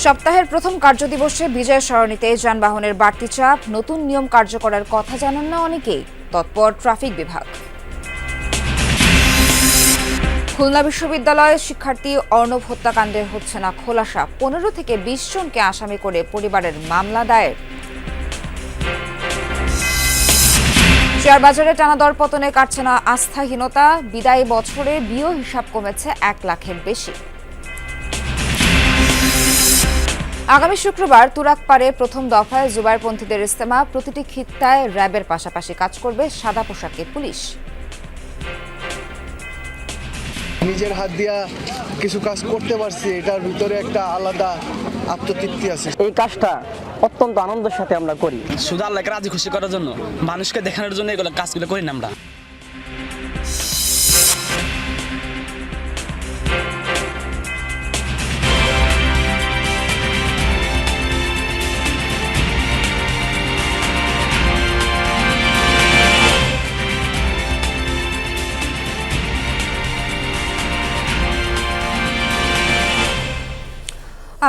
সপ্তাহের প্রথম কার্যদিবসে বিজয় সরণিতে যানবাহনের বাড়তি চাপ, নতুন নিয়ম কার্যকরের কথা জানান না অনেকেই, তৎপর ট্রাফিক বিভাগ। খুলনা বিশ্ববিদ্যালয়ের শিক্ষার্থী অর্ণব হত্যাকাণ্ডের হচ্ছে না খোলাসা, 15 থেকে 20 জনকে আসামি করে পরিবারের মামলা দায়ের। শেয়ার বাজারে টানা দরপতনে কাটছে না আস্থাহীনতা, বিদায়ী বছরে বিও হিসাব কমেছে 1 লাখের বেশি। আগামী শুক্রবার তুরাগপাড়ে প্রথম দফায় জুবাইরপন্থীদের ইজতেমা, প্রতিটি খিত্তায় র্যাবের পাশাপাশি কাজ করবে সাদা পোশাকে পুলিশ। নিজের হাত দিয়া কিছু কাজ করতে পারছি, এটার ভিতরে একটা আলাদা আত্মতৃপ্তি আছে। এই কাজটা অত্যন্ত আনন্দের সাথে আমরা করি, শুধু আল্লাহকে রাজি খুশি করার জন্য, মানুষকে দেখানোর জন্য এগুলো কাজগুলো করি না আমরা।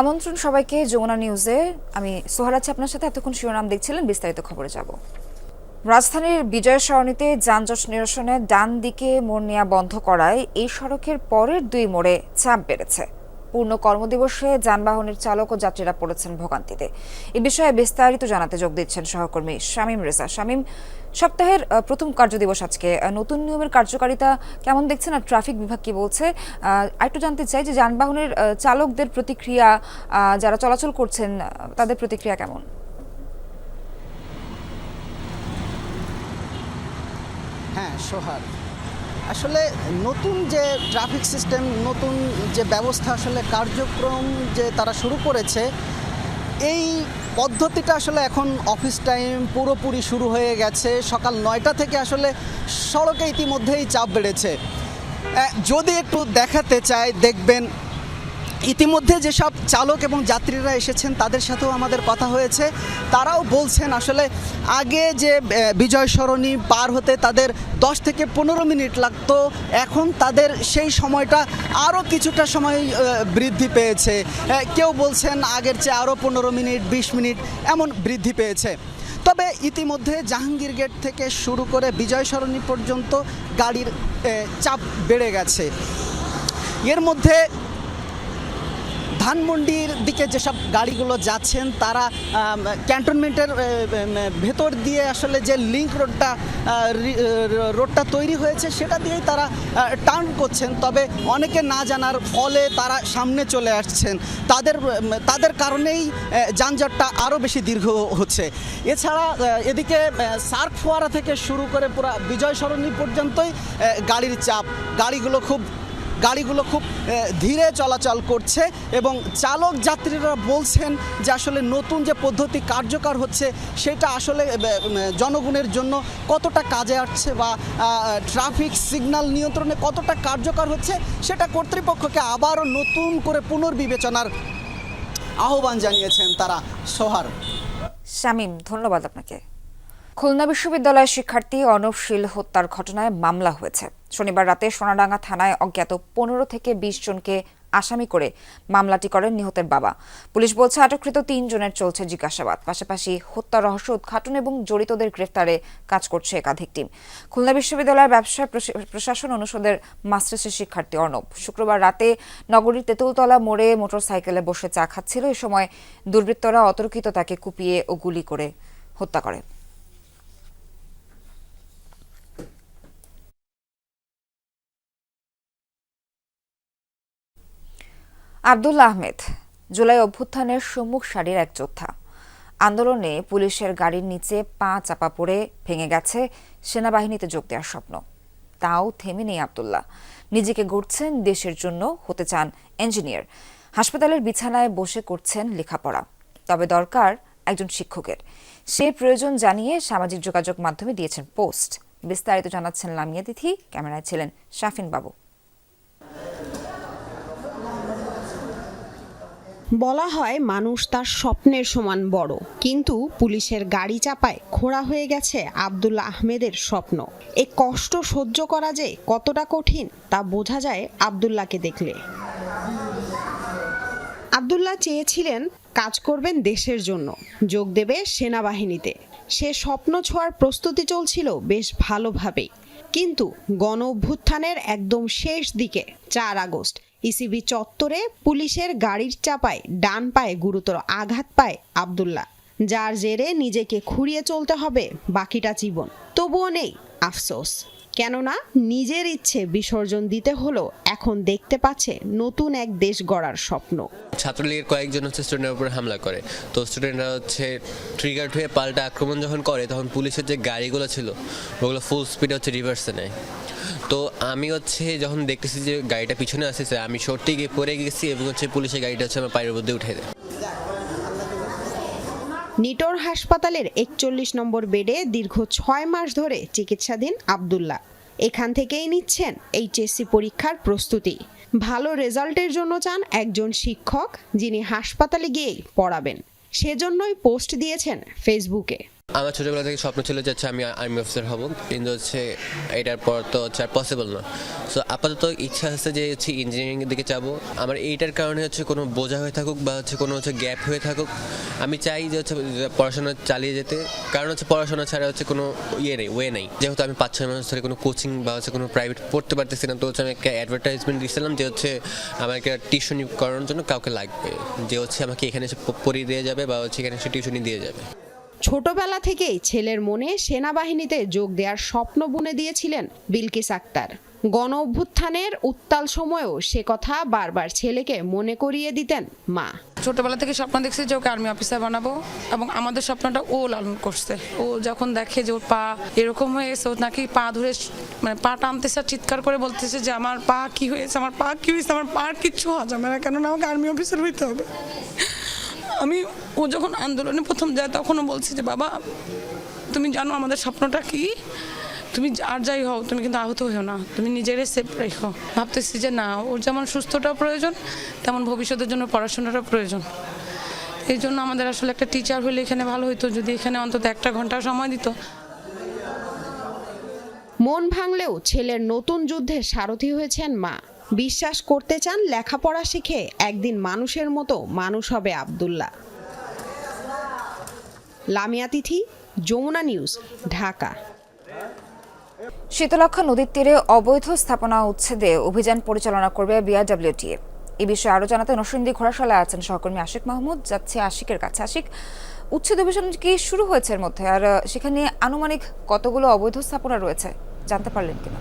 আমন্ত্রণ সবাইকে যমুনা নিউজে। আমি সোহারা আছি আপনার সাথে। এতক্ষণ শিরোনাম দেখছিলেন, বিস্তারিত খবরে যাব। রাজধানীর বিজয় সরণিতে যানজট নিরসনে ডান দিকে মোড় নেওয়া বন্ধ করায় এই সড়কের পরের 2 মোড়ে চাপ বেড়েছে। পূর্ণ কর্মদিবসে যানবাহনের চালক ও যাত্রীরা পড়েছেন ভোগান্তিতে। এ বিষয়ে বিস্তারিত জানাতে যোগ দিচ্ছেন সহকর্মী শামীম রেজা। শামীম, সপ্তাহের প্রথম কার্যদিবস আজকে, নতুন নিয়মের কার্যকারিতা কেমন দেখছেন আর ট্রাফিক বিভাগ কি বলছে? আরেকটু জানতে চাই যে যানবাহনের চালকদের প্রতিক্রিয়া, যারা চলাচল করছেন তাদের প্রতিক্রিয়া কেমন? হ্যাঁ সোহার, আসলে নতুন যে ট্রাফিক সিস্টেম, নতুন যে ব্যবস্থা, আসলে কার্যক্রম যে তারা শুরু করেছে, এই পদ্ধতিটা আসলে এখন অফিস টাইম পুরোপুরি শুরু হয়ে গেছে। সকাল 9টা থেকে আসলে সড়কে ইতিমধ্যেই চাপ বেড়েছে। যদি একটু দেখাতে চাই, দেখবেন ইতিমধ্যে যেসব চালক এবং যাত্রীরা এসেছেন তাদের সাথেও আমাদের কথা হয়েছে। তারাও বলছেন আসলে আগে যে বিজয় সরণি পার হতে তাদের 10 থেকে 15 মিনিট লাগতো, এখন তাদের সেই সময়টা আরও কিছুটা সময় বৃদ্ধি পেয়েছে। কেউ বলছেন আগের চেয়ে আরও 15 মিনিট 20 মিনিট এমন বৃদ্ধি পেয়েছে। তবে ইতিমধ্যে জাহাঙ্গীর গেট থেকে শুরু করে বিজয় সরণি পর্যন্ত গাড়ির চাপ বেড়ে গেছে। এর মধ্যে ধানমন্ডির দিকে যেসব গাড়িগুলো যাচ্ছেন তারা ক্যান্টনমেন্টের ভেতর দিয়ে আসলে যে লিংক রোডটা তৈরি হয়েছে সেটা দিয়েই তারা টার্ন করছেন। তবে অনেকে না জানার ফলে তারা সামনে চলে আসছেন, তাদের কারণেই যানজটটা আরও বেশি দীর্ঘ হচ্ছে। এছাড়া এদিকে সার্ক ফোয়ারা থেকে শুরু করে পুরো বিজয় সরণি পর্যন্তই গাড়ির চাপ, গাড়িগুলো খুব ধীরে চলাচল করছে এবং চালক যাত্রীরা বলছেন যে আসলে নতুন যে পদ্ধতি কার্যকর হচ্ছে সেটা আসলে জনগণের জন্য কতটা কাজে আসছে বা ট্রাফিক সিগন্যাল নিয়ন্ত্রণে কতটা কার্যকর হচ্ছে সেটা কর্তৃপক্ষকে আবারও নতুন করে পুনর্বিবেচনার আহ্বান জানিয়েছেন তারা। সোহার। শামীম, ধন্যবাদ আপনাকে। খুলনা বিশ্ববিদ্যালয়ের শিক্ষার্থী অর্ণব শীল হত্যার ঘটনায় মামলা হয়েছে। শনিবার রাতে সোনাডাঙ্গা থানায় অজ্ঞাত 15 থেকে 20 জনকে আসামি করে মামলাটি করেন নিহতের বাবা। পুলিশ বলছে আটককৃত 3 জনের চলছে জিজ্ঞাসাবাদ। পাশাপাশি হত্যা রহস্য উদ্ঘাটন এবং জড়িতদের গ্রেফতারে কাজ করছে একাধিক টিম। খুলনা বিশ্ববিদ্যালয়ের ব্যবসায় প্রশাসন অনুষদের মাস্টার্সের শিক্ষার্থী অর্ণব শুক্রবার রাতে নগরীর তেঁতুলতলা মোড়ে মোটরসাইকেলে বসে চা খাচ্ছিল। এ সময় দুর্বৃত্তরা অতর্কিত তাকে কুপিয়ে ও গুলি করে হত্যা করে। আব্দুল্লাহ আহমেদ জুলাই অভ্যুত্থানের সম্মুখ সারির এক যোদ্ধা। আন্দোলনে পুলিশের গাড়ির নিচে পা চাপা পড়ে ভেঙে গেছে সেনাবাহিনীতে যোগ দেওয়ার স্বপ্ন। তাও থেমে নেই আব্দুল্লাহ। নিজেকে গড়ছেন দেশের জন্য, হতে চান ইঞ্জিনিয়ার। হাসপাতালের বিছানায় বসে করছেন লেখাপড়া। তবে দরকার একজন শিক্ষকের। সে প্রয়োজন জানিয়ে সামাজিক যোগাযোগ মাধ্যমে দিয়েছেন পোস্ট। বিস্তারিত জানাচ্ছেন লামিয়া তিথি, ক্যামেরায় ছিলেন শাফিন বাবু। বলা হয় মানুষ তার স্বপ্নের সমান বড়, কিন্তু পুলিশের গাড়ি চাপায় খোঁড়া হয়ে গেছে আব্দুল্লাহ আহমেদের স্বপ্ন। এই কষ্ট সহ্য করা যে কতটা কঠিন তা বোঝা যায় আব্দুল্লাহকে দেখলে। আব্দুল্লাহ চেয়েছিলেন কাজ করবেন দেশের জন্য, যোগ দেবে সেনাবাহিনীতে। সে স্বপ্ন ছোঁয়ার প্রস্তুতি চলছিল বেশ ভালোভাবেই। কিন্তু গণ অভ্যুত্থানের একদম শেষ দিকে 4 আগস্ট ইসিবি চত্বরে পুলিশের গাড়ির চাপায় ডান পায়ে গুরুতর আঘাত পায় আব্দুল্লাহ, যার জেরে নিজেকে খুঁড়িয়ে চলতে হবে বাকিটা জীবন। তবুও নেই আফসোস, কেননা নিজের ইচ্ছে বিসর্জন দিতে হলো এখন দেখতে পাচ্ছে নতুন এক দেশ গড়ার স্বপ্ন। ছাত্রলীগের কয়েকজন স্টুডেন্টের উপর হামলা করে, তো স্টুডেন্টরা ট্রিগার্ড হয়ে পাল্টা আক্রমণ যখন করে তখন পুলিশের যে গাড়িগুলো ছিল ওগুলো ফুল স্পিডে রিভার্সে নেয়। তো আমি যখন দেখতেছি যে গাড়িটা পিছনে আসতেছে, আমি সত্যি গিয়ে পড়ে গেছি এবং পুলিশের গাড়িটা আমার পায়ের মধ্যে উঠে দেয়। নিটোর হাসপাতালের 41 নম্বর বেডে দীর্ঘ 6 মাস ধরে চিকিৎসাধীন আব্দুল্লাহ। এখান থেকেই নিচ্ছেন এইচএসসি পরীক্ষার প্রস্তুতি। ভালো রেজাল্টের জন্য চান একজন শিক্ষক যিনি হাসপাতালে গিয়েই পড়াবেন। সেজন্যই পোস্ট দিয়েছেন ফেসবুকে। আমার ছোটবেলা থেকে স্বপ্ন ছিল যে আমি আর্মি অফিসার হব, কিন্তু এটার পর তো আর পসিবল না। সো আপাতত ইচ্ছা আছে যে ইঞ্জিনিয়ারিংয়ের দিকে যাবো। আমার এইটার কারণে কোনো বোঝা হয়ে থাকুক বা কোনো গ্যাপ হয়ে থাকুক, আমি চাই যে পড়াশোনা চালিয়ে যেতে। কারণ পড়াশোনা ছাড়া কোনো ওয়ে নেই। যেহেতু আমি 5-6 মাস ধরে কোনো কোচিং বা কোনো প্রাইভেট পড়তে পারতেছি না, তো আমি একটা অ্যাডভার্টাইজমেন্ট দিয়েছিলাম যে আমাকে টিউশনি করানোর জন্য কাউকে লাগবে, যে আমাকে এখানে এসে পড়িয়ে দিয়ে যাবে বা এখানে এসে টিউশনি দিয়ে যাবে। ছোটবেলা থেকেই ছেলের মনে সেনাবাহিনীতে যোগ দেওয়ার স্বপ্ন বুনে দিয়েছিলেন বিলকিস আক্তার। গণ অভ্যুত্থানের উত্তাল সময়েও সে কথা বারবার ছেলেকে মনে করিয়ে দিতেন মা। ছোটবেলা থেকে স্বপ্ন দেখছি যে ওকে আর্মি অফিসার বানাবো, এবং আমাদের স্বপ্নটা ও লালন করছে। ও যখন দেখে যে ওর পা এরকম হয়ে গেছে, ও নাকি পা ধরে পা টানতেছে, চিৎকার করে বলতেছে যে আমার পা কি হয়েছে, আমার পা কি হয়েছে, আমার পা কিচ্ছু হওয়া যাবে না, কেননা আমাকে আর্মি অফিসার হইতে হবে। ও যখন আন্দোলনে প্রথম যায় তখনও বলছি যে বাবা, তুমি জানো আমাদের স্বপ্নটা কি, তুমি আর যাই হও তুমি কিন্তু আহত হও না, তুমি নিজেরে সেফ রেখো। ভাবতেছি যে না, ওর যেমন সুস্থটা প্রয়োজন তেমন ভবিষ্যতের জন্য পড়াশোনাটা প্রয়োজন। এই জন্য আমাদের আসলে একটা টিচার হলে এখানে ভালো হতো, যদি এখানে অন্তত 1 ঘন্টা সময় দিত। মন ভাঙলেও ছেলের নতুন যুদ্ধে সারথি হয়েছেন মা। বিশ্বাস করতে চান লেখাপড়া শিখে একদিন মানুষের মতো মানুষ হবে আব্দুল্লাহ। লামিয়া তিথি, যমুনা নিউজ, ঢাকা। শীতলক্ষ্যা নদীর তীরে অবৈধ স্থাপনা উচ্ছেদে অভিযান পরিচালনা করবে বিআরডব্লিউটিএ। এই বিষয়ে আরো জানাতে নরসিংদী ঘোড়াশালায় আছেন সহকর্মী আশিক মাহমুদ। যাচ্ছে আশিকের কাছে। আশিক, উচ্ছেদ অভিযান কি শুরু হয়েছে এর মধ্যে, আর সেখানে আনুমানিক কতগুলো অবৈধ স্থাপনা রয়েছে জানতে পারলেন কিনা?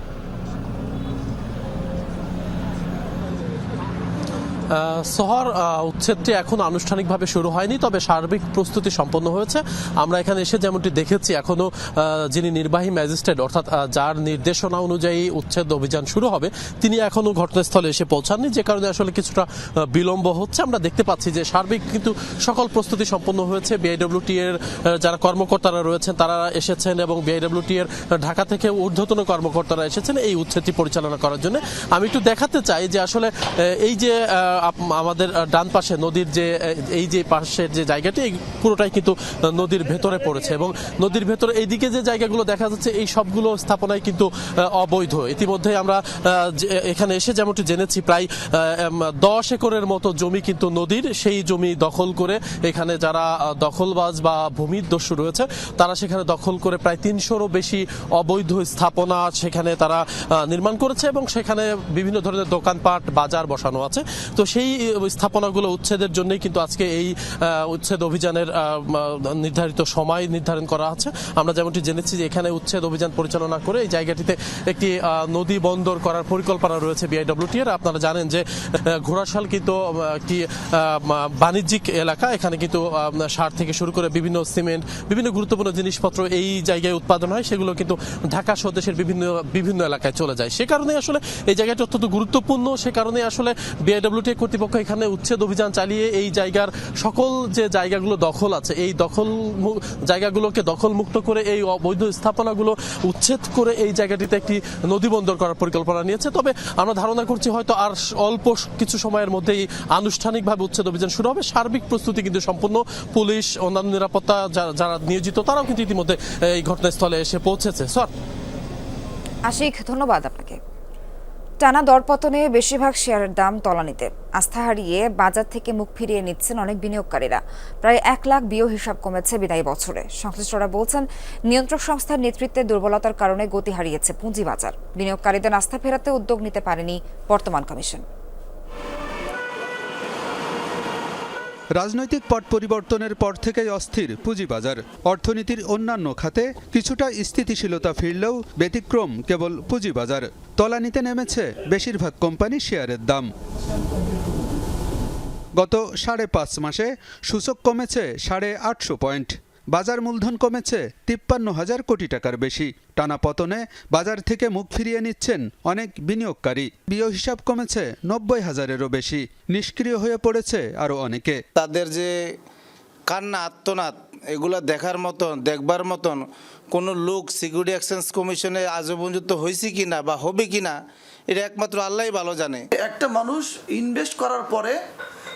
শহর উচ্ছেদটি এখন আনুষ্ঠানিকভাবে শুরু হয়নি, তবে সার্বিক প্রস্তুতি সম্পন্ন হয়েছে। আমরা এখানে এসে যেমনটি দেখেছি, এখনো যিনি নির্বাহী ম্যাজিস্ট্রেট অর্থাৎ যার নির্দেশনা অনুযায়ী উচ্ছেদ অভিযান শুরু হবে তিনি এখনো ঘটনাস্থলে এসে পৌঁছাননি, যে কারণে আসলে কিছুটা বিলম্ব হচ্ছে। আমরা দেখতে পাচ্ছি যে সার্বিক কিন্তু সকল প্রস্তুতি সম্পন্ন হয়েছে। বিআইডব্লিউটি এর যারা কর্মকর্তারা রয়েছেন তারা এসেছেন এবং বিআইডব্লিউটি এর ঢাকা থেকে ঊর্ধ্বতন কর্মকর্তারা এসেছেন এই উচ্ছেদটি পরিচালনা করার জন্য। আমি একটু দেখাতে চাই যে আসলে এই যে আমাদের ডান পাশে নদীর যে এই যে পাশের যে জায়গাটি পুরোটাই কিন্তু নদীর ভেতরে পড়েছে, এবং নদীর ভেতরে এইদিকে যে জায়গাগুলো দেখা যাচ্ছে এই সবগুলো স্থাপনাই কিন্তু অবৈধ। ইতিমধ্যে আমরা এখানে এসে যেমনটি জেনেছি প্রায় 10 একরের মতো জমি কিন্তু নদীর, সেই জমি দখল করে এখানে যারা দখলবাজ বা ভূমিদস্যু রয়েছে তারা সেখানে দখল করে প্রায় 300-রও বেশি অবৈধ স্থাপনা সেখানে তারা নির্মাণ করেছে, এবং সেখানে বিভিন্ন ধরনের দোকানপাট বাজার বসানো আছে। তো সেই স্থাপনাগুলো উচ্ছেদের জন্যই কিন্তু আজকে এই উচ্ছেদ অভিযানের নির্ধারিত সময় নির্ধারণ করা আছে। আমরা যেমনটি জেনেছি যে এখানে উচ্ছেদ অভিযান পরিচালনা করে এই জায়গাটিতে একটি নদী বন্দর করার পরিকল্পনা রয়েছে বিআইডব্লিউটি এর। আপনারা জানেন যে ঘোড়াশাল কিন্তু একটি বাণিজ্যিক এলাকা, এখানে কিন্তু সার থেকে শুরু করে বিভিন্ন সিমেন্ট, বিভিন্ন গুরুত্বপূর্ণ জিনিসপত্র এই জায়গায় উৎপাদন হয়, সেগুলো কিন্তু ঢাকা সহ দেশের বিভিন্ন এলাকায় চলে যায়। সে কারণে আসলে এই জায়গাটি অত্যন্ত গুরুত্বপূর্ণ। সে কারণে আসলে বিআইডব্লিউটি কর্তৃপক্ষ এখানে উচ্ছেদ অভিযান চালিয়ে এই জায়গার সকল যে জায়গাগুলো দখল আছে এই জায়গাগুলোকে দখলমুক্ত করে এই অবৈধ স্থাপনাগুলো উচ্ছেদ করে এই জায়গাটিতে একটি নদী বন্দর করার পরিকল্পনা নিয়েছে। তবে আমরা ধারণা করছি হয়তো আর অল্প কিছু সময়ের মধ্যেই আনুষ্ঠানিকভাবে উচ্ছেদ অভিযান শুরু হবে। সার্বিক প্রস্তুতি কিন্তু সম্পূর্ণ, পুলিশ, অন্যান্য নিরাপত্তা যারা নিয়োজিত তারাও কিন্তু ইতিমধ্যে এই ঘটনাস্থলে এসে পৌঁছেছে। স্যার আশিক, ধন্যবাদ আপনাকে। টানা দরপতনে বেশিরভাগ শেয়ারের দাম তলানিতে। আস্থা হারিয়ে বাজার থেকে মুখ ফিরিয়ে নিচ্ছেন অনেক বিনিয়োগকারীরা। প্রায় 1 লাখ বিও হিসাব কমেছে বিদায়ী বছরে। সংশ্লিষ্টরা বলছেন, নিয়ন্ত্রক সংস্থার নেতৃত্বে দুর্বলতার কারণে গতি হারিয়েছে পুঁজিবাজার। বিনিয়োগকারীদের আস্থা ফেরাতে উদ্যোগ নিতে পারেনি বর্তমান কমিশন। রাজনৈতিক পট পরিবর্তনের পর থেকেই অস্থির পুঁজিবাজার। অর্থনীতির অন্যান্য খাতে কিছুটা স্থিতিশীলতা ফিরলেও ব্যতিক্রম কেবল পুঁজিবাজার। তলানিতে নেমেছে বেশিরভাগ কোম্পানি শেয়ারের দাম। গত 5.5 মাসে সূচক কমেছে 850 পয়েন্ট। বাজার মূলধন কমেছে 53,000 কোটি টাকার বেশি। টানা পতনে বাজার থেকে মুখ ফিরিয়ে নিচ্ছেন অনেক বিনিয়োগকারী। বিও হিসাব কমেছে 90,000-এরও বেশি। নিষ্ক্রিয় হয়ে পড়েছে আরও অনেকে। তাদের যে কান্না আত্মনাদ এগুলা দেখার মতন দেখবার মতন কোনো লোক সিকিউরিটি এক্সচেঞ্জ কমিশনে আজও পর্যন্ত হয়েছে কিনা বা হবে কিনা এটা একমাত্র আল্লাহই ভালো জানে। একটা মানুষ ইনভেস্ট করার পরে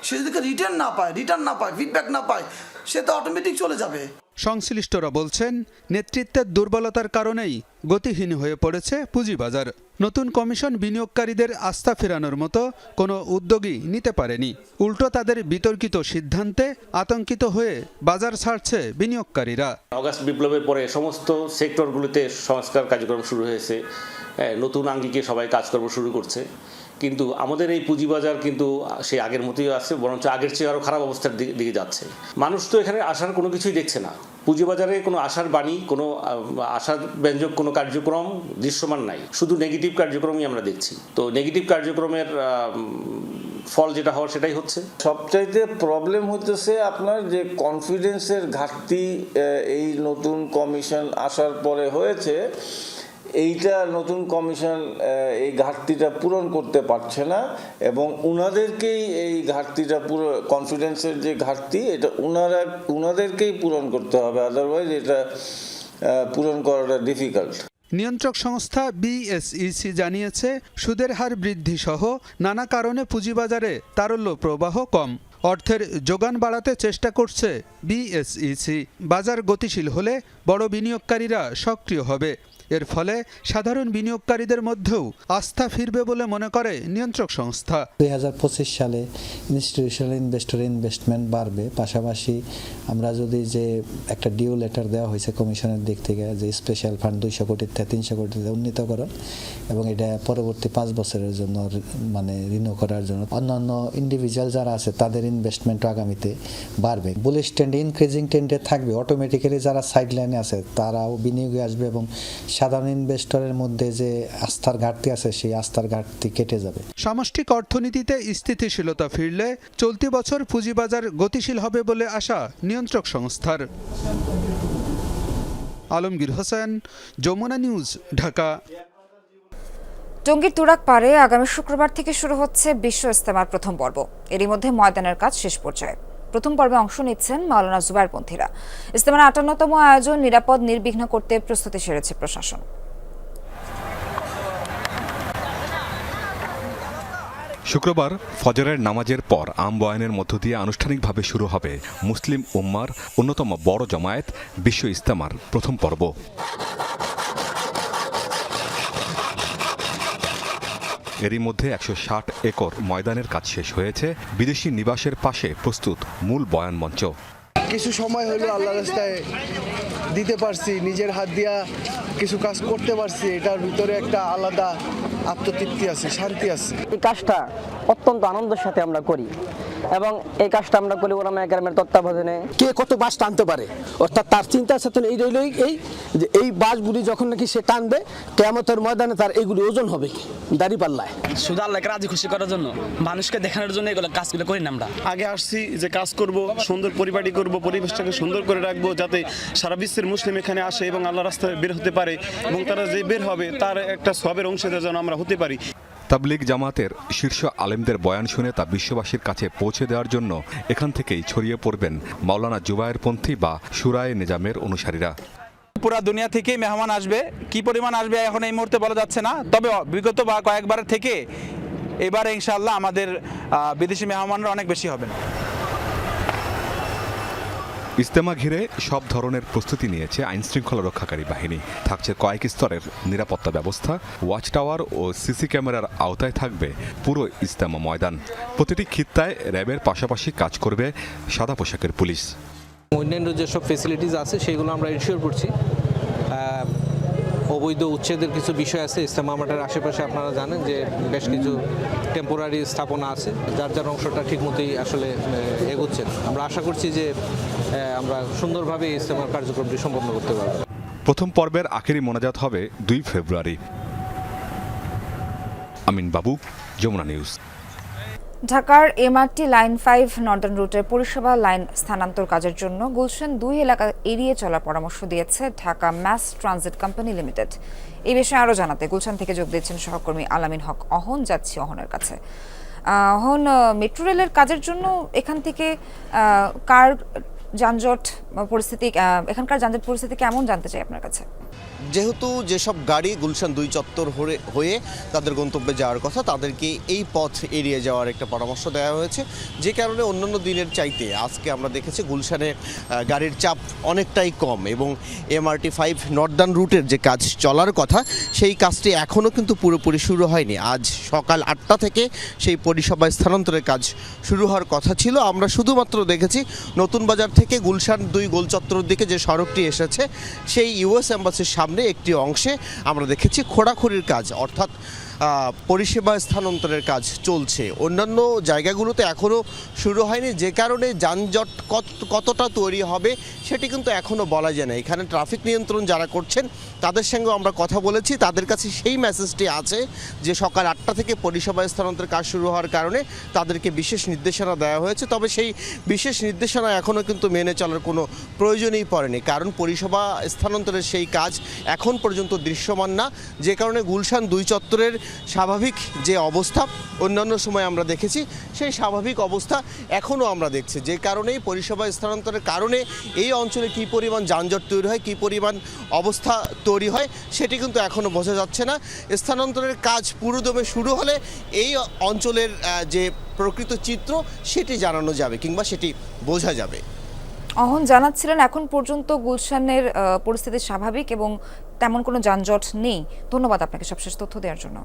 সে যদি রিটার্ন না পায় ফিডব্যাক না পায়, সে তো অটোমেটিক চলে যাবে। সংশ্লিষ্টরা বলছেন, নেতৃত্বের দুর্বলতার কারণেই গতিহীন হয়ে পড়েছে পুঁজিবাজার। নতুন কমিশন বিনিয়োগকারীদের আস্থা ফেরানোর মতো কোনো উদ্যোগই নিতে পারেনি। উল্টো তাদের বিতর্কিত সিদ্ধান্তে আতঙ্কিত হয়ে বাজার ছাড়ছে বিনিয়োগকারীরা। অগাস্ট বিপ্লবের পরে সমস্ত সেক্টরগুলোতে সংস্কার কার্যক্রম শুরু হয়েছে, নতুন আঙ্গিকে সবাই কাজকর্ম শুরু করছে, কিন্তু আমাদের এই পুঁজিবাজার কিন্তু সেই আগের মতোই আছে, বরঞ্চ আগের চেয়ে আরও খারাপ অবস্থার দিকে যাচ্ছে। মানুষ তো এখানে আসার কোনো কিছুই দেখছে না। পুঁজিবাজারে কোনো আশার বাণী, কোনো আশার ব্যঞ্জক কোনো কার্যক্রম দৃশ্যমান নাই, শুধু নেগেটিভ কার্যক্রমই আমরা দেখছি। তো নেগেটিভ কার্যক্রমের ফল যেটা হওয়ার সেটাই হচ্ছে। সবচাইতে প্রবলেম হতেছে আপনার যে কনফিডেন্সের ঘাটতি এই নতুন কমিশন আসার পরে হয়েছে। এইটা নতুন কমিশন এই ঘাটতিটা পূরণ করতে পারছে না এবং উনাদেরকেই এই ঘাটতিটা পুরো কনফিডেন্সের যে ঘাটতি এটা উনাদেরকেই পূরণ করতে হবে, আদারওয়াইজ এটা পূরণ করাটা ডিফিকাল্ট। নিয়ন্ত্রক সংস্থা বিএসইসি জানিয়েছে, সুদের হার বৃদ্ধি সহ নানা কারণে পুঁজিবাজারে তারল্য প্রবাহ কম। অর্থের যোগান বাড়াতে চেষ্টা করছে বিএসইসি। বাজার গতিশীল হলে বড় বিনিয়োগকারীরা সক্রিয় হবে। এর ফলে সাধারণ বিনিয়োগকারীদের মধ্যেও আস্থা ফিরবে বলে মনে করে নিয়ন্ত্রক সংস্থা। 2025 সালে ইনস্টিটিউশনাল ইনভেস্টমেন্ট বাড়বে। পাশাপাশি আমরা যদি যে একটা ডিউ লেটার দেওয়া হয়েছে কমিশনের দিক থেকে যে স্পেশাল ফান্ড 200 কোটি থেকে 300 কোটিতে উন্নীতকরণ এবং এটা পরবর্তী 5 বছরের জন্য মানে রিনিউ করার জন্য অন্যান্য ইন্ডিভিজুয়াল যারা আছে তাদের ইনভেস্টমেন্ট আগামীতে বাড়বে। বুলিশ ট্রেন্ড ইনক্রিজিং ট্রেন্ডে থাকবে। অটোমেটিক্যালি যারা সাইডলাইনে আছে তারাও বিনিয়োগে আসবে এবং সাধারণ ইনভেস্টরের মধ্যে যে আস্থার ঘাটতি আছে সেই আস্থার ঘাটতি কেটে যাবে। সামষ্টিক অর্থনীতিতে স্থিতিশীলতা ফিরলে চলতি বছর পুঁজিবাজার গতিশীল হবে বলে আশা নিয়ন্ত্রক সংস্থার। আলমগীর হোসেন, যমুনা নিউজ, ঢাকা। টঙ্গীর তুরাগ পাড়ে আগামী শুক্রবার থেকে শুরু হচ্ছে বিশ্ব ইজতেমার প্রথম পর্ব। এরই মধ্যে ময়দানের কাজ শেষ পর্যায়ে। প্রথম পর্বে অংশ নিচ্ছেন মাওলানা জুবায়েরপন্থীরা। ইজতেমার 58তম আয়োজন নিরাপদ নির্বিঘ্ন করতে প্রস্তুতি সেরেছে প্রশাসন। শুক্রবার ফজরের নামাজের পর আম বয়ানের মধ্য দিয়ে আনুষ্ঠানিকভাবে শুরু হবে মুসলিম উম্মার অন্যতম বড় জমায়েত বিশ্ব ইজতেমার প্রথম পর্ব। এরই মধ্যে 160 একর ময়দানের কাজ শেষ হয়েছে। বিদেশি নিবাসের পাশে প্রস্তুত মূল বয়ান মঞ্চ। কিছু সময় হলো আল্লাহ রাস্তায় দিতে পারছি, নিজের হাত দিয়া কিছু কাজ করতে পারছি, এটার ভিতরে একটা আলাদা আত্মতৃপ্তি আছে, শান্তি আছে। এই কাজটা অত্যন্ত আনন্দের সাথে আমরা করি এবং এই কাজটা আমরা করি ওলামায়ে কেরামের তত্ত্বাবধানে। কে কত বাঁশ টানতে পারে, অর্থাৎ তার চিন্তা চেতনা এই রইল এই যে এই বাঁশগুলি যখন নাকি সে টানবে কিয়ামতের ময়দানে তার এগুলি ওজন হবে দাঁড়িপাল্লায়। শুধু আল্লাহকে রাজি খুশি করার জন্য, মানুষকে দেখানোর জন্য এগুলো কাজগুলো করি না। আমরা আগে আসছি যে কাজ করব, সুন্দর পরিপাটি করব, পরিবেশটাকে সুন্দর করে রাখবো যাতে সারা বিশ্বের মুসলিম এখানে আসে এবং আল্লাহ রাস্তায় বের হতে পারে এবং তারা যে বের হবে তার একটা সবের অংশীদার যেন আমরা হতে পারি। তাবলীগ জামাতের শীর্ষ আলেমদের বয়ান শুনে তা বিশ্ববাসীর কাছে পৌঁছে দেওয়ার জন্য এখান থেকেই ছড়িয়ে পড়বেন মাওলানা জুবায়েরপন্থী বা শুরায়ে নিজামের অনুসারীরা। পুরা দুনিয়া থেকে মেহমান আসবে, কি পরিমাণ আসবে এখন এই মুহূর্তে বলা যাচ্ছে না, তবে বিগত বা কয়েকবার থেকে এবারে ইনশাআল্লাহ আমাদের বিদেশি মেহমানরা অনেক বেশি হবেন। ইজতেমা ঘিরে সব ধরনের প্রস্তুতি নিয়েছে আইনশৃঙ্খলা রক্ষাকারী বাহিনী। থাকছে কয়েক স্তরের নিরাপত্তা ব্যবস্থা, ওয়াচ টাওয়ার ও সিসি ক্যামেরার আওতায় থাকবে পুরো ইজতেমা ময়দান। প্রতিটি খিত্তায় র্যাবের পাশাপাশি কাজ করবে সাদা পোশাকের পুলিশ। অন্যান্য যেসব ফেসিলিটিস আছে সেগুলো আমরা এনশিওর করছি। অবৈধ উচ্ছেদের কিছু বিষয় আছে ইজতেমা মাঠের আশেপাশে, আপনারা জানেন যে বেশ কিছু টেম্পোরারি স্থাপনা আছে, যার যার অংশটা ঠিকমতোই আসলে এগোচ্ছে। আমরা আশা করছি যে আমরা সুন্দরভাবে ইজতেমার কার্যক্রমটি সম্পন্ন করতে পারব। প্রথম পর্বের আখেরি মোনাজাত হবে 2 ফেব্রুয়ারি। আমিন বাবু, যমুনা নিউজ। ঢাকার এমআরটি লাইন 5 নর্দার্ন রুটের পরিষেবা লাইন স্থানান্তর কাজের জন্য গুলশান 2 এলাকা এড়িয়ে চলার পরামর্শ দিয়েছে Dhaka mass transit company limited. এই বিষয়ে আরও জানাতে গুলশান থেকে যোগ দিচ্ছেন সহকর্মী আলামিন হক অহন। যাচ্ছি অহনের কাছে। অহন, মেট্রো রেলের কাজের জন্য এখান থেকে কার যানজট পরিস্থিতি, এখানকার যানজট পরিস্থিতি কেমন জানতে চাই আপনার কাছে। যেহেতু যেসব গাড়ি গুলশান 2 চত্বর হয়ে তাদের গন্তব্যে যাওয়ার কথা, তাদেরকে এই পথ এড়িয়ে যাওয়ার একটা পরামর্শ দেওয়া হয়েছে, যে কারণে অন্যান্য দিনের চাইতে আজকে আমরা দেখেছি গুলশানে গাড়ির চাপ অনেকটাই কম এবং এমআরটি 5 নর্দার্ন রুটের যে কাজ চলার কথা সেই কাজটি এখনও কিন্তু পুরোপুরি শুরু হয়নি। আজ সকাল 8টা থেকে সেই পরিষেবা স্থানান্তরের কাজ শুরু হওয়ার কথা ছিল। আমরা শুধুমাত্র দেখেছি নতুন বাজার থেকে গুলশান 2 গোল চত্বরের দিকে যে সড়কটি এসেছে সেই ইউএস এম্বাসির সামনে একটি অংশে আমরা দেখেছি খোঁড়াখুড়ির কাজ, অর্থাৎ পরিষেবা স্থানান্তরের কাজ চলছে। অন্যান্য জায়গাগুলোতে এখনও শুরু হয়নি, যে কারণে যানজট কতটা তৈরি হবে সেটি কিন্তু এখনও বলা যায় না। এখানে ট্রাফিক নিয়ন্ত্রণ যারা করছেন তাদের সঙ্গে আমরা কথা বলেছি, তাদের কাছে সেই মেসেজটি আছে যে সকাল 8টা থেকে পরিষেবা স্থানান্তরের কাজ শুরু হওয়ার কারণে তাদেরকে বিশেষ নির্দেশনা দেওয়া হয়েছে। তবে সেই বিশেষ নির্দেশনা এখনও কিন্তু মেনে চলার কোনো প্রয়োজনই পড়েনি, কারণ পরিষেবা স্থানান্তরের সেই কাজ এখন পর্যন্ত দৃশ্যমান না, যে কারণে গুলশান 2 চত্বরের স্বাভাবিক যে অবস্থা অন্যান্য সময় আমরা দেখেছি সেই স্বাভাবিক অবস্থা এখনও আমরা দেখছি, যে কারণেই পরিষেবা স্থানান্তরের কারণে এই অঞ্চলে কী পরিমাণ যানজট তৈরি হয়, কী পরিমাণ অবস্থা তৈরি হয় সেটি কিন্তু এখনও বোঝা যাচ্ছে না। স্থানান্তরের কাজ পুরোদমে শুরু হলে এই অঞ্চলের যে প্রকৃত চিত্র সেটি জানানো যাবে কিংবা সেটি বোঝা যাবে। অহন জানাচ্ছিলেন এখন পর্যন্ত গুলশানের পরিস্থিতি স্বাভাবিক এবং তেমন কোনো যানজট নেই। ধন্যবাদ আপনাকে সবশেষ তথ্য দেওয়ার জন্য।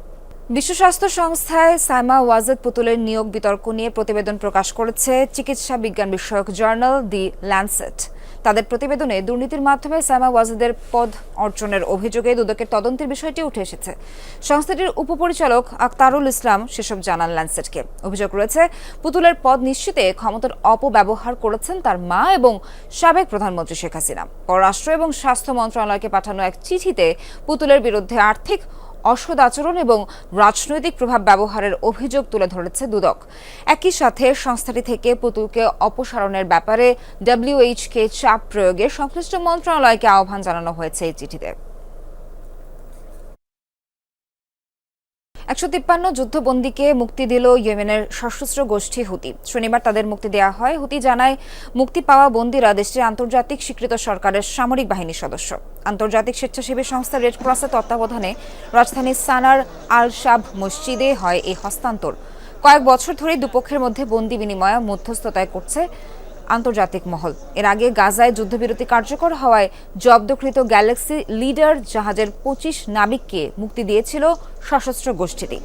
বিশ্ব স্বাস্থ্য সংস্থায় সাইমা ওয়াজেদ পুতুলের নিয়োগ বিতর্ক নিয়ে প্রতিবেদন প্রকাশ করেছে চিকিৎসা বিজ্ঞান বিষয়ক জার্নাল দি ল্যান্সেট। তাদের প্রতিবেদনে দুর্নীতির মাধ্যমে সাইমা ওয়াজেদের পদ অর্জনের অভিযোগে দুদকের তদন্তের বিষয়টি উঠে এসেছে। সংস্থাটির উপপরিচালক আক্তারুল ইসলাম সেসব জানান ল্যান্সেটকে। অভিযোগ রয়েছে পুতুলের পদ নিশ্চিতে ক্ষমতার অপব্যবহার করেছেন তার মা এবং সাবেক প্রধানমন্ত্রী শেখ হাসিনা। পররাষ্ট্র এবং স্বাস্থ্য মন্ত্রণালয়কে পাঠানো এক চিঠিতে পুতুলের বিরুদ্ধে আর্থিক অসৎ আচরণ এবং রাজনৈতিক প্রভাব ব্যবহারের অভিযোগ তুলে ধরেছে দুদক। একই সাথে সংস্থাটি থেকে পুতুলকে অপসারণের ব্যাপারে ডব্লিউএইচকে চাপ প্রয়োগে সংশ্লিষ্ট মন্ত্রণালয়কে আহ্বান জানানো হয়েছে এই চিঠিতে। 153 যুদ্ধবন্দীকে মুক্তি দিল ইয়েমেনের সশস্ত্র গোষ্ঠী হুতি। শনিবার তাদের মুক্তি দেওয়া হয়। হুতি জানায় মুক্তি পাওয়া বন্দীরা দেশটির আন্তর্জাতিক স্বীকৃত সরকারের সামরিক বাহিনীর সদস্য। আন্তর্জাতিক স্বেচ্ছাসেবী সংস্থা রেড ক্রসের তত্ত্বাবধানে রাজধানী সানার আল শাব মসজিদে হয় এই হস্তান্তর। কয়েক বছর ধরে দুপক্ষের মধ্যে বন্দী বিনিময়ে মধ্যস্থতায় করছে আন্তর্জাতিক মহল। এর আগে গাজায় যুদ্ধবিরতি কার্যকর হওয়ায় জব্দকৃত গ্যালাক্সি লিডার জাহাজের 25 নাবিককে মুক্তি দিয়েছিল সশস্ত্র গোষ্ঠীটি।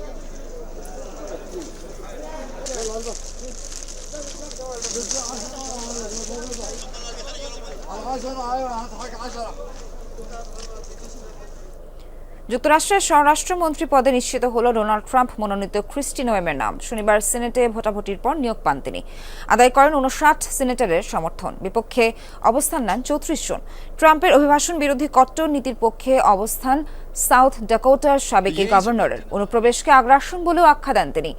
যুক্তরাষ্ট্রের স্বরাষ্ট্রমন্ত্রী পদে নিশ্চিত হল ডোনাল্ড ট্রাম্প মনোনীত ক্রিস্টি নোয়েমের নাম। শনিবার সিনেটে ভোটাভুটির পর নিয়োগ পান তিনি। আদায় করেন 59 সিনেটারের সমর্থন। বিপক্ষে অবস্থান নেন 34 জন। ট্রাম্পের অভিবাসন বিরোধী কট্টর নীতির পক্ষে অবস্থান সাউথ ডাকোটার সাবেক গভর্নরের। অনুপ্রবেশকে আগ্রাসন বলেও আখ্যা দেন তিনি।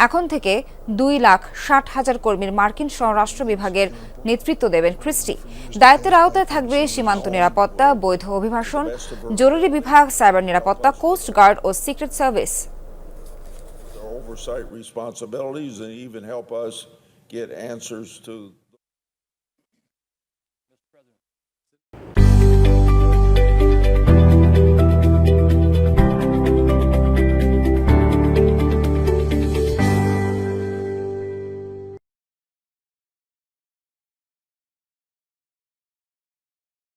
এখন থেকে 2,60,000 কর্মীর মার্কিন স্বরাষ্ট্র বিভাগের নেতৃত্ব দেবেন ক্রিস্টি। দায়িত্বের আওতায় থাকবে সীমান্ত নিরাপত্তা, বৈধ অভিবাসন, জরুরি বিভাগ, সাইবার নিরাপত্তা, কোস্ট গার্ড ও secret service. Oversight responsibilities and even help us get answers to